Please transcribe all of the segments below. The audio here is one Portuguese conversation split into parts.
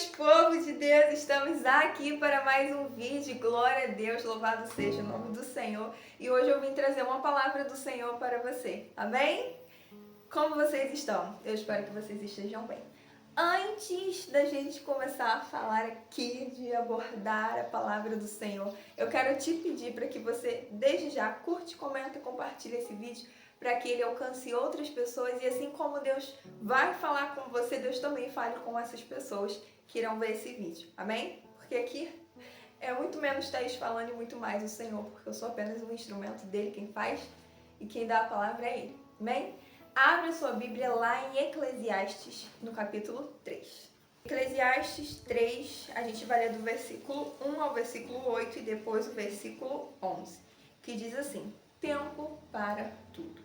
Deus, povo de Deus, estamos aqui para mais um vídeo. Glória a Deus, louvado seja o nome do Senhor. E hoje eu vim trazer uma palavra do Senhor para você. Amém? Como vocês estão? Eu espero que vocês estejam bem. Antes da gente começar a falar aqui, de abordar a palavra do Senhor, eu quero te pedir para que você, desde já, curte, comenta e compartilhe esse vídeo para que ele alcance outras pessoas e assim como Deus vai falar com você, Deus também fale com essas pessoas que irão ver esse vídeo. Amém? Porque aqui é muito menos Thaís falando e muito mais o Senhor, porque eu sou apenas um instrumento dele, quem faz e quem dá a palavra é ele. Amém? Abre a sua Bíblia lá em Eclesiastes, no capítulo 3. Eclesiastes 3, a gente vai ler do versículo 1 ao versículo 8 e depois o versículo 11, que diz assim: tempo para tudo.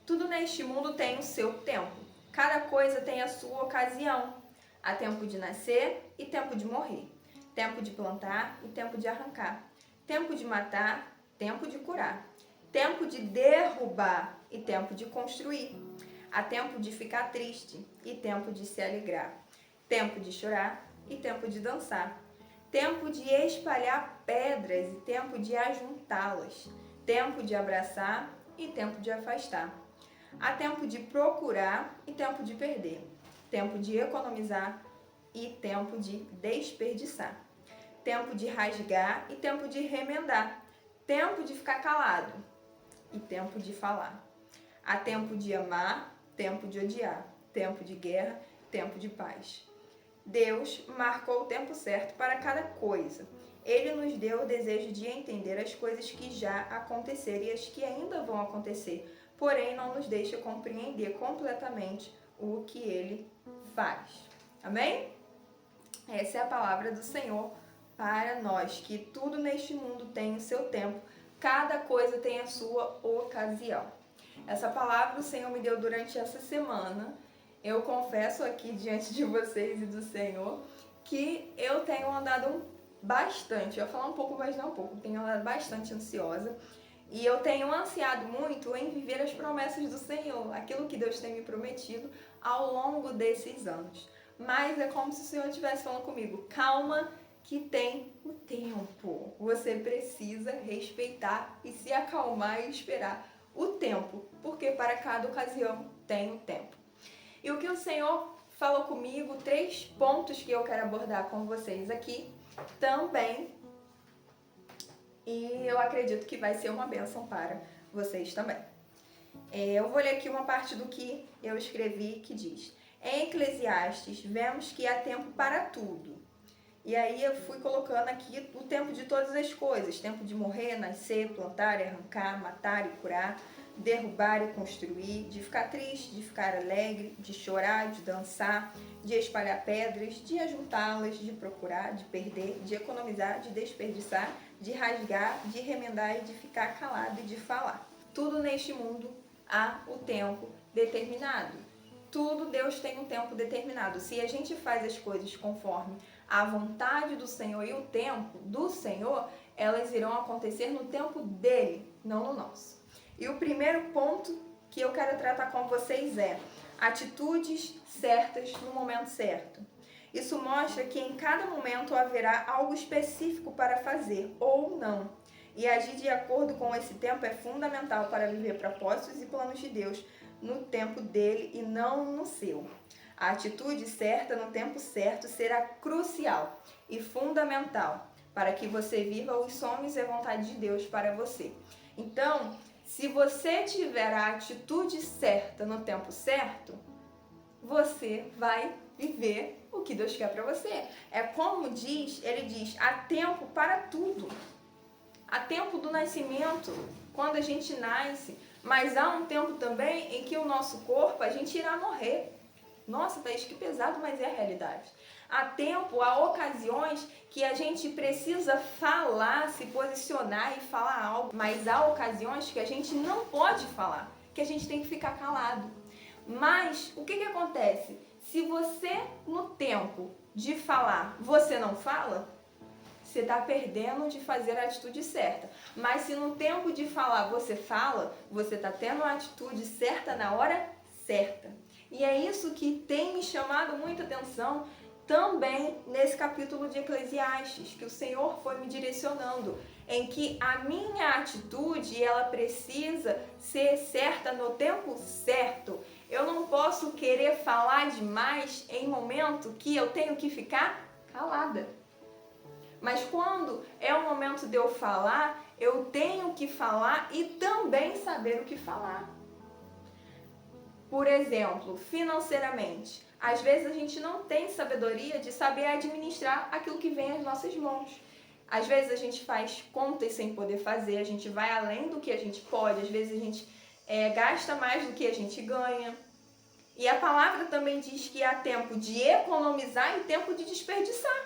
Tudo neste mundo tem o seu tempo. Cada coisa tem a sua ocasião. Há tempo de nascer e tempo de morrer. Tempo de plantar e tempo de arrancar. Tempo de matar, tempo de curar. Tempo de derrubar e tempo de construir. Há tempo de ficar triste e tempo de se alegrar. Tempo de chorar e tempo de dançar. Tempo de espalhar pedras e tempo de ajuntá-las. Tempo de abraçar e tempo de afastar. Há tempo de procurar e tempo de perder. Tempo de economizar e tempo de desperdiçar. Tempo de rasgar e tempo de remendar. Tempo de ficar calado e tempo de falar. Há tempo de amar, tempo de odiar. Tempo de guerra, tempo de paz. Deus marcou o tempo certo para cada coisa. Ele nos deu o desejo de entender as coisas que já aconteceram e as que ainda vão acontecer, porém não nos deixa compreender completamente o que Ele faz. Amém? Essa é a palavra do Senhor para nós, que tudo neste mundo tem o seu tempo, cada coisa tem a sua ocasião. Essa palavra o Senhor me deu durante essa semana. Eu confesso aqui diante de vocês e do Senhor que eu tenho andado bastante, eu vou falar um pouco, mas não um pouco, tenho andado bastante ansiosa e eu tenho ansiado muito em viver as promessas do Senhor, aquilo que Deus tem me prometido ao longo desses anos. Mas é como se o Senhor estivesse falando comigo: calma, que tem o tempo. Você precisa respeitar e se acalmar e esperar o tempo, porque para cada ocasião tem o tempo. E o que o Senhor falou comigo, 3 pontos que eu quero abordar com vocês aqui também. E eu acredito que vai ser uma bênção para vocês também. Eu vou ler aqui uma parte do que eu escrevi que diz: em Eclesiastes, vemos que há tempo para tudo. E aí eu fui colocando aqui o tempo de todas as coisas. Tempo de morrer, nascer, plantar, arrancar, matar e curar, derrubar e construir, de ficar triste, de ficar alegre, de chorar, de dançar, de espalhar pedras, de ajuntá-las, de procurar, de perder, de economizar, de desperdiçar, de rasgar, de remendar e de ficar calado e de falar. Tudo neste mundo há o tempo determinado. Tudo Deus tem um tempo determinado. Se a gente faz as coisas conforme a vontade do Senhor e o tempo do Senhor, elas irão acontecer no tempo dele, não no nosso. E o primeiro ponto que eu quero tratar com vocês é atitudes certas no momento certo. Isso mostra que em cada momento haverá algo específico para fazer ou não. E agir de acordo com esse tempo é fundamental para viver propósitos e planos de Deus no tempo dele e não no seu. A atitude certa no tempo certo será crucial e fundamental para que você viva os sonhos e a vontade de Deus para você. Então, se você tiver a atitude certa no tempo certo, você vai viver o que Deus quer para você. É como ele diz, há tempo para tudo. Há tempo do nascimento, quando a gente nasce, mas há um tempo também em que o nosso corpo, a gente irá morrer. Nossa, Thaís, que pesado, mas é a realidade. Há tempo, há ocasiões que a gente precisa falar, se posicionar e falar algo, mas há ocasiões que a gente não pode falar, que a gente tem que ficar calado. Mas o que acontece? Se você, no tempo de falar, você não fala, você está perdendo de fazer a atitude certa. Mas se no tempo de falar você fala, você está tendo a atitude certa na hora certa. E é isso que tem me chamado muita atenção também nesse capítulo de Eclesiastes, que o Senhor foi me direcionando, em que a minha atitude, ela precisa ser certa no tempo certo. Eu não posso querer falar demais em momento que eu tenho que ficar calada. Mas quando é o momento de eu falar, eu tenho que falar e também saber o que falar. Por exemplo, financeiramente, às vezes a gente não tem sabedoria de saber administrar aquilo que vem às nossas mãos. Às vezes a gente faz contas sem poder fazer, a gente vai além do que a gente pode, às vezes a gente gasta mais do que a gente ganha. E a palavra também diz que há tempo de economizar e tempo de desperdiçar.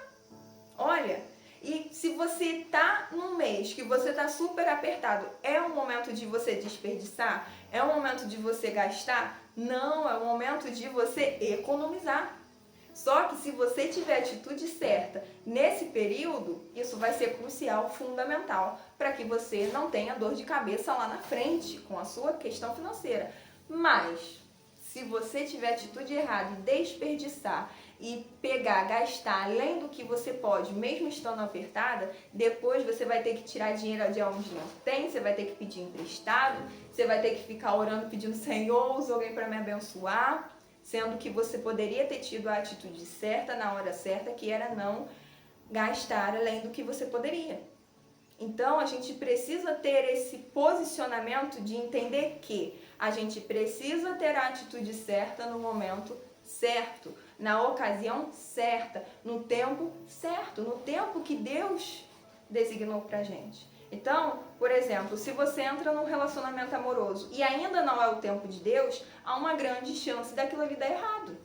Olha, e se você está num mês que você está super apertado, é o momento de você desperdiçar? É o momento de você gastar? Não, é o momento de você economizar. Só que se você tiver a atitude certa nesse período, isso vai ser crucial, fundamental, para que você não tenha dor de cabeça lá na frente com a sua questão financeira. Mas, se você tiver a atitude errada e desperdiçar e pegar, gastar além do que você pode, mesmo estando apertada, depois você vai ter que tirar dinheiro de onde não tem, você vai ter que pedir emprestado, você vai ter que ficar orando pedindo: Senhor, usa alguém para me abençoar, sendo que você poderia ter tido a atitude certa na hora certa, que era não gastar além do que você poderia. Então a gente precisa ter esse posicionamento de entender que a gente precisa ter a atitude certa no momento certo, na ocasião certa, no tempo certo, no tempo que Deus designou pra gente. Então, por exemplo, se você entra num relacionamento amoroso e ainda não é o tempo de Deus, há uma grande chance daquilo ali dar errado.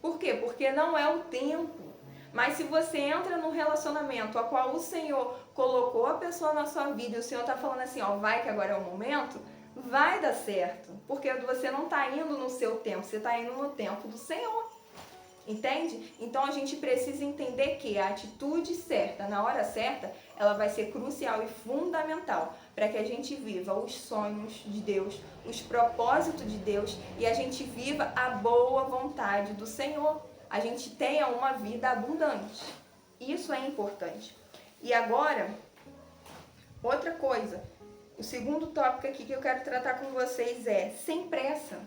Por quê? Porque não é o tempo. Mas se você entra num relacionamento a qual o Senhor colocou a pessoa na sua vida e o Senhor está falando assim, ó, vai que agora é o momento, vai dar certo. Porque você não está indo no seu tempo, você está indo no tempo do Senhor. Entende? Então a gente precisa entender que a atitude certa, na hora certa, ela vai ser crucial e fundamental para que a gente viva os sonhos de Deus, os propósitos de Deus e a gente viva a boa vontade do Senhor. A gente tenha uma vida abundante. Isso é importante. E agora, outra coisa, o segundo tópico aqui que eu quero tratar com vocês é sem pressa.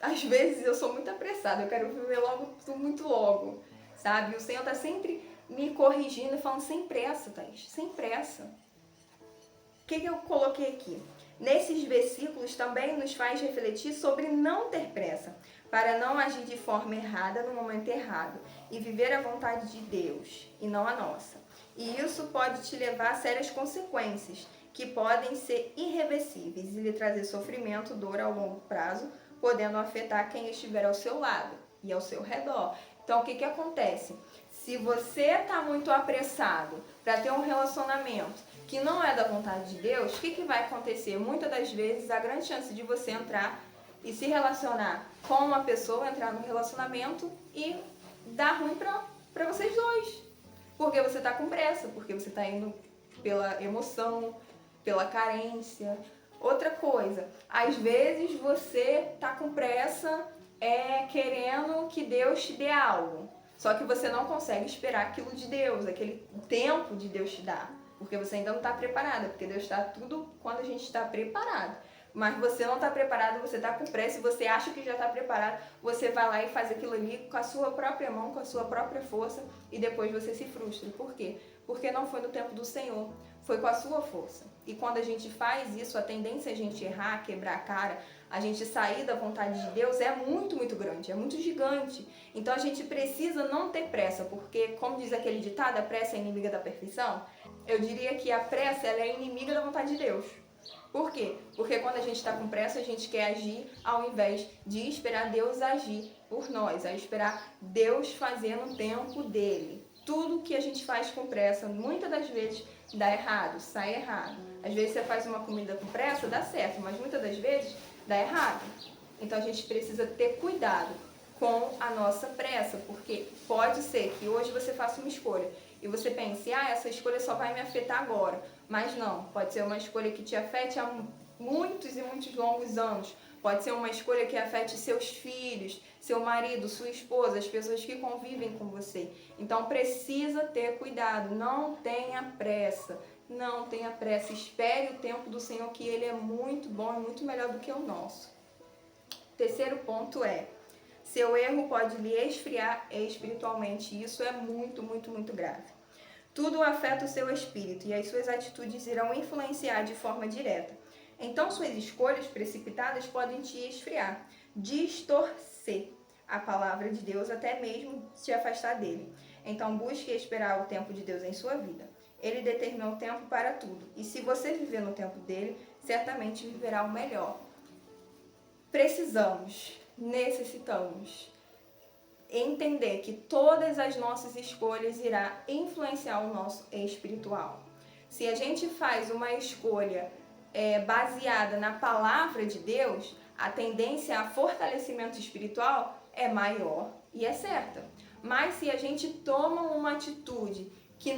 Às vezes, eu sou muito apressada, eu quero viver logo, tudo muito logo, sabe? O Senhor está sempre me corrigindo e falando sem pressa, Thaís, sem pressa. O que eu coloquei aqui? Nesses versículos também nos faz refletir sobre não ter pressa, para não agir de forma errada no momento errado e viver a vontade de Deus e não a nossa. E isso pode te levar a sérias consequências, que podem ser irreversíveis e lhe trazer sofrimento, dor ao longo prazo, podendo afetar quem estiver ao seu lado e ao seu redor. Então, o que acontece? Se você está muito apressado para ter um relacionamento que não é da vontade de Deus, o que vai acontecer? Muitas das vezes, a grande chance de você entrar e se relacionar com uma pessoa, entrar no relacionamento e dar ruim para vocês dois. Porque você está com pressa, porque você está indo pela emoção, pela carência. Outra coisa, às vezes você tá com pressa querendo que Deus te dê algo. Só que você não consegue esperar aquilo de Deus, aquele tempo de Deus te dar. Porque você ainda não está preparada, porque Deus está tudo quando a gente está preparado. Mas você não está preparado, você está com pressa e você acha que já está preparado, você vai lá e faz aquilo ali com a sua própria mão, com a sua própria força e depois você se frustra. Por quê? Porque não foi no tempo do Senhor, foi com a sua força. E quando a gente faz isso, a tendência é a gente errar, quebrar a cara, a gente sair da vontade de Deus é muito, muito grande, é muito gigante. Então a gente precisa não ter pressa, porque como diz aquele ditado, a pressa é inimiga da perfeição. Eu diria que a pressa ela é inimiga da vontade de Deus. Por quê? Porque quando a gente está com pressa, a gente quer agir ao invés de esperar Deus agir por nós, a esperar Deus fazer no tempo dele. Tudo que a gente faz com pressa, muitas das vezes, dá errado, sai errado. Às vezes você faz uma comida com pressa, dá certo, mas muitas das vezes dá errado. Então a gente precisa ter cuidado com a nossa pressa, porque pode ser que hoje você faça uma escolha e você pense, essa escolha só vai me afetar agora. Mas não, pode ser uma escolha que te afete há muitos e muitos longos anos. Pode ser uma escolha que afete seus filhos, seu marido, sua esposa, as pessoas que convivem com você. Então precisa ter cuidado, não tenha pressa. Não tenha pressa, espere o tempo do Senhor, que Ele é muito bom e muito melhor do que o nosso. Terceiro ponto é, seu erro pode lhe esfriar espiritualmente, e isso é muito, muito, muito grave. Tudo afeta o seu espírito e as suas atitudes irão influenciar de forma direta. Então suas escolhas precipitadas podem te esfriar, distorcer a palavra de Deus, até mesmo te afastar dele. Então busque esperar o tempo de Deus em sua vida. Ele determinou o tempo para tudo. E se você viver no tempo dele, certamente viverá o melhor. Necessitamos entender que todas as nossas escolhas irão influenciar o nosso espiritual. Se a gente faz uma escolha baseada na palavra de Deus, a tendência a fortalecimento espiritual é maior e é certa. Mas se a gente toma uma atitude que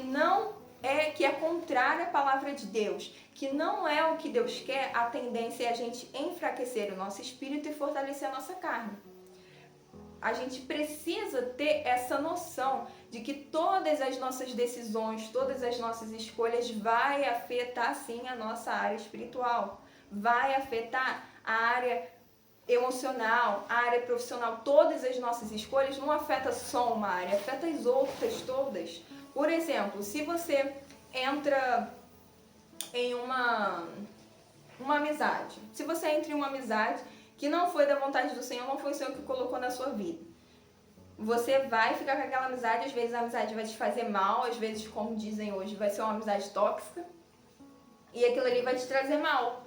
é contrária à palavra de Deus, que não é o que Deus quer, a tendência é a gente enfraquecer o nosso espírito e fortalecer a nossa carne. A gente precisa ter essa noção de que todas as nossas decisões, todas as nossas escolhas vai afetar sim a nossa área espiritual, vai afetar a área emocional, a área profissional. Todas as nossas escolhas não afetam só uma área, afeta as outras todas. Por exemplo, se você entra em uma amizade, se você entra em uma amizade que não foi da vontade do Senhor, não foi o Senhor que colocou na sua vida, você vai ficar com aquela amizade, às vezes a amizade vai te fazer mal, às vezes, como dizem hoje, vai ser uma amizade tóxica, e aquilo ali vai te trazer mal.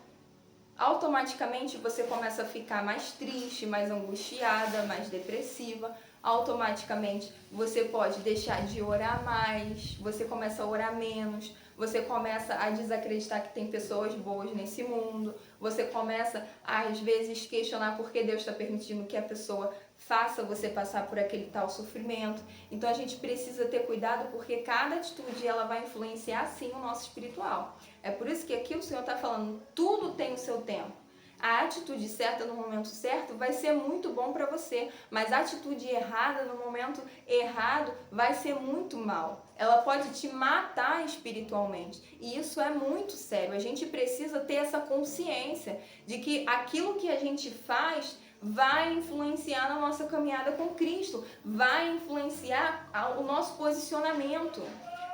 Automaticamente você começa a ficar mais triste, mais angustiada, mais depressiva. Automaticamente você pode deixar de orar mais, você começa a orar menos, você começa a desacreditar que tem pessoas boas nesse mundo, você começa a, às vezes, questionar por que Deus está permitindo que a pessoa faça você passar por aquele tal sofrimento. Então a gente precisa ter cuidado, porque cada atitude ela vai influenciar sim o nosso espiritual. É por isso que aqui o Senhor está falando, tudo tem o seu tempo. A atitude certa no momento certo vai ser muito bom para você, mas a atitude errada no momento errado vai ser muito mal. Ela pode te matar espiritualmente, e isso é muito sério. A gente precisa ter essa consciência de que aquilo que a gente faz vai influenciar na nossa caminhada com Cristo, vai influenciar o nosso posicionamento.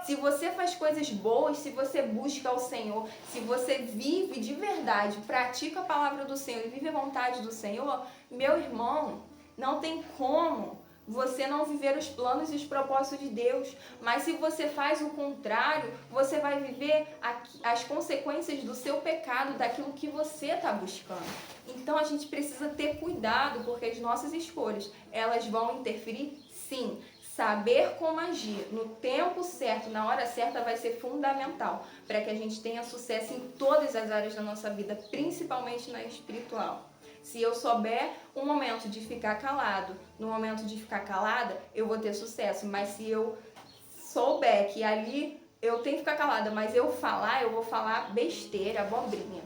Se você faz coisas boas, se você busca o Senhor, se você vive de verdade, pratica a palavra do Senhor e vive a vontade do Senhor, meu irmão, não tem como você não viver os planos e os propósitos de Deus. Mas se você faz o contrário, você vai viver as consequências do seu pecado, daquilo que você está buscando. Então a gente precisa ter cuidado, porque as nossas escolhas, elas vão interferir sim. Saber como agir no tempo certo, na hora certa, vai ser fundamental para que a gente tenha sucesso em todas as áreas da nossa vida, principalmente na espiritual. Se eu souber um momento de ficar calado, no momento de ficar calada, eu vou ter sucesso. Mas se eu souber que ali eu tenho que ficar calada, mas eu vou falar besteira, abobrinha.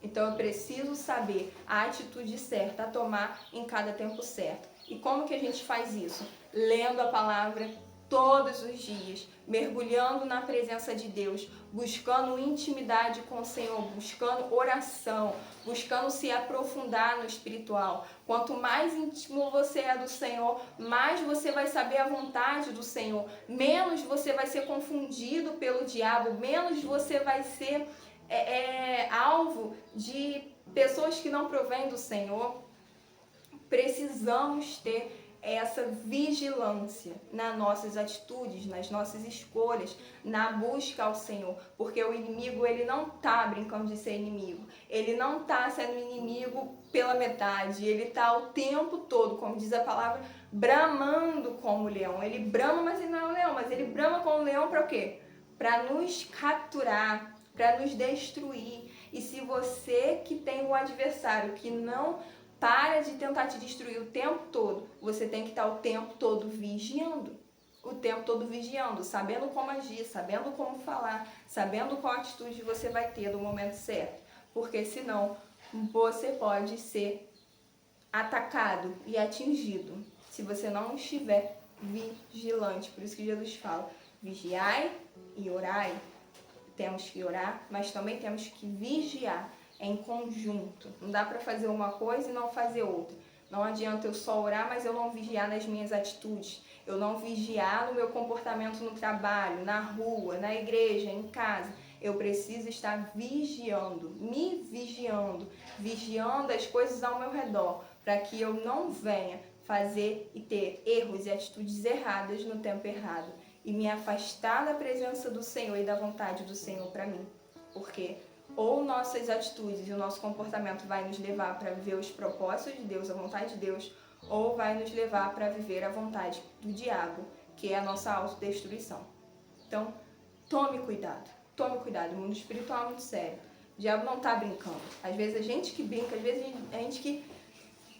Então eu preciso saber a atitude certa a tomar em cada tempo certo. E como que a gente faz isso? Lendo a palavra todos os dias, mergulhando na presença de Deus, buscando intimidade com o Senhor, buscando oração, buscando se aprofundar no espiritual. Quanto mais íntimo você é do Senhor, mais você vai saber a vontade do Senhor, menos você vai ser confundido pelo diabo, menos você vai ser alvo de pessoas que não provêm do Senhor. Precisamos ter essa vigilância nas nossas atitudes, nas nossas escolhas, na busca ao Senhor, porque o inimigo, ele não tá brincando de ser inimigo, ele não tá sendo inimigo pela metade, ele tá o tempo todo, como diz a palavra, bramando como o leão. Ele brama, mas ele não é um leão, mas ele brama como um leão para o quê? Para nos capturar, para nos destruir. E se você que tem um adversário que não para de tentar te destruir o tempo todo, você tem que estar o tempo todo vigiando. O tempo todo vigiando, sabendo como agir, sabendo como falar, sabendo qual atitude você vai ter no momento certo. Porque senão você pode ser atacado e atingido se você não estiver vigilante. Por isso que Jesus fala: vigiai e orai. Temos que orar, mas também temos que vigiar em conjunto. Não dá para fazer uma coisa e não fazer outra. Não adianta eu só orar, mas eu não vigiar nas minhas atitudes. Eu não vigiar no meu comportamento no trabalho, na rua, na igreja, em casa. Eu preciso estar vigiando, me vigiando, vigiando as coisas ao meu redor, para que eu não venha fazer e ter erros e atitudes erradas no tempo errado e me afastar da presença do Senhor e da vontade do Senhor para mim. Porque ou nossas atitudes e o nosso comportamento vai nos levar para viver os propósitos de Deus, a vontade de Deus, ou vai nos levar para viver a vontade do diabo, que é a nossa autodestruição. Então, tome cuidado, o mundo espiritual é muito sério. O diabo não está brincando. Às vezes a gente que brinca, às vezes a gente que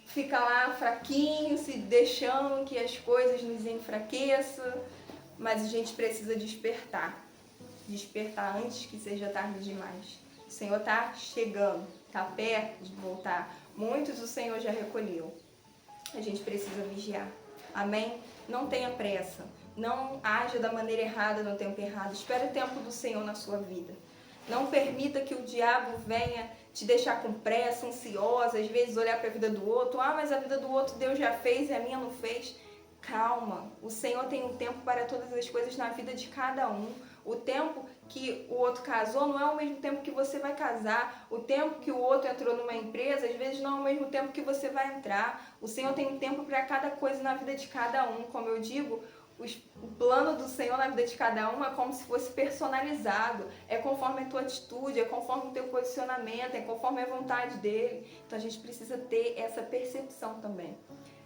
fica lá fraquinho, se deixando que as coisas nos enfraqueçam, mas a gente precisa despertar antes que seja tarde demais. O Senhor está chegando, está perto de voltar. Muitos o Senhor já recolheu. A gente precisa vigiar. Amém? Não tenha pressa. Não haja da maneira errada no tempo errado. Espere o tempo do Senhor na sua vida. Não permita que o diabo venha te deixar com pressa, ansiosa, às vezes olhar para a vida do outro. Ah, mas a vida do outro Deus já fez e a minha não fez. Calma, o Senhor tem um tempo para todas as coisas na vida de cada um. O tempo que o outro casou não é o mesmo tempo que você vai casar. O tempo que o outro entrou numa empresa, às vezes não é o mesmo tempo que você vai entrar. O Senhor tem um tempo para cada coisa na vida de cada um. Como eu digo, o plano do Senhor na vida de cada um é como se fosse personalizado. É conforme a tua atitude, é conforme o teu posicionamento, é conforme a vontade dele. Então a gente precisa ter essa percepção também.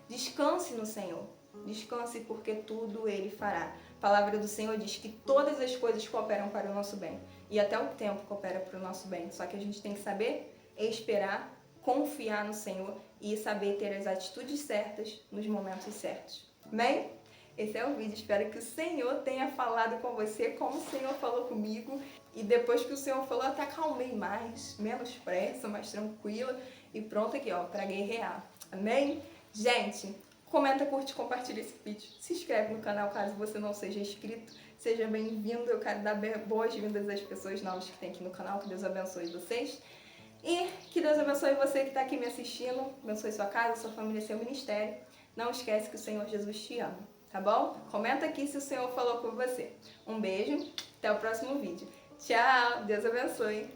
Descanse no Senhor. Descanse porque tudo Ele fará. A palavra do Senhor diz que todas as coisas cooperam para o nosso bem. E até o tempo coopera para o nosso bem. Só que a gente tem que saber esperar, confiar no Senhor e saber ter as atitudes certas nos momentos certos. Amém? Esse é o vídeo. Espero que o Senhor tenha falado com você como o Senhor falou comigo. E depois que o Senhor falou, eu até acalmei mais, menos pressa, mais tranquila. E pronto aqui, ó, para guerrear. Amém? Gente, comenta, curte, compartilha esse vídeo. Se inscreve no canal caso você não seja inscrito. Seja bem-vindo. Eu quero dar boas-vindas às pessoas novas que tem aqui no canal. Que Deus abençoe vocês. E que Deus abençoe você que está aqui me assistindo. Abençoe sua casa, sua família, seu ministério. Não esquece que o Senhor Jesus te ama, tá bom? Comenta aqui se o Senhor falou com você. Um beijo. Até o próximo vídeo. Tchau. Deus abençoe.